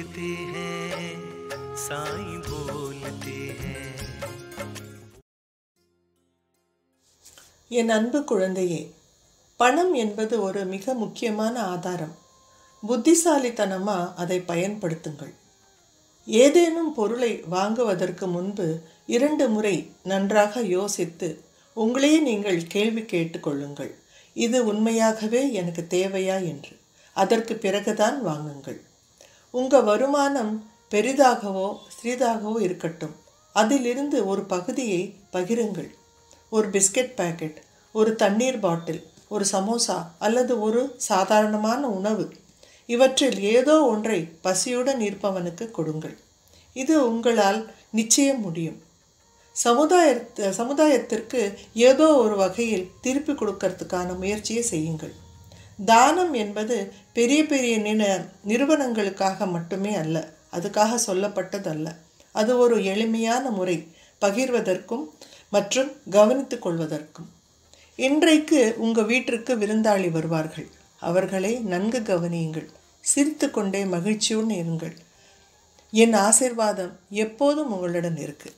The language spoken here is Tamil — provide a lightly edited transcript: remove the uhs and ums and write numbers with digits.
बोलते हैं साईं बोलते हैं। என் அன்பு குழந்தையே, பணம் என்பது ஒரு மிக முக்கியமான ஆதாரம். புத்திசாலித்தனமா அதை பயன்படுத்துங்கள். ஏதேனும் பொருளை வாங்குவதற்கு முன்பு 2 முறை நன்றாக யோசித்து உங்களையே நீங்கள் கேள்வி கேட்டுக்கொள்ளுங்கள். இது உண்மையாகவே எனக்கு தேவையா என்று. அதற்கு பிறகுதான் வாங்குங்கள். உங்கள் வருமானம் பெரிதாகவோ சிறிதாகவோ இருக்கட்டும், அதிலிருந்து ஒரு பகுதியை பகிருங்கள். ஒரு பிஸ்கட் பாக்கெட், ஒரு தண்ணீர் பாட்டில், ஒரு சமோசா அல்லது ஒரு சாதாரணமான உணவு, இவற்றில் ஏதோ ஒன்றை பசியுடன் இருப்பவனுக்கு கொடுங்கள். இது உங்களால் நிச்சயம் முடியும். சமுதாயத்திற்கு ஏதோ ஒரு வகையில் திருப்பி கொடுக்கறதுக்கான முயற்சியை செய்யுங்கள். தானம் என்பது பெரிய பெரிய நிறுவனங்களுக்காக மட்டுமே அல்ல, அதுக்காக சொல்லப்பட்டதல்ல. அது ஒரு எளிமையான முறை, பகிர்வதற்கும் மற்றும் கவனித்து கொள்வதற்கும். இன்றைக்கு உங்கள் வீட்டிற்கு விருந்தாளி வருவார்கள். அவர்களை நன்கு கவனியுங்கள். சிரித்து கொண்டே மகிழ்ச்சியுடன் இருங்கள். என் ஆசீர்வாதம் எப்போதும் உங்களுடன் இருக்கு.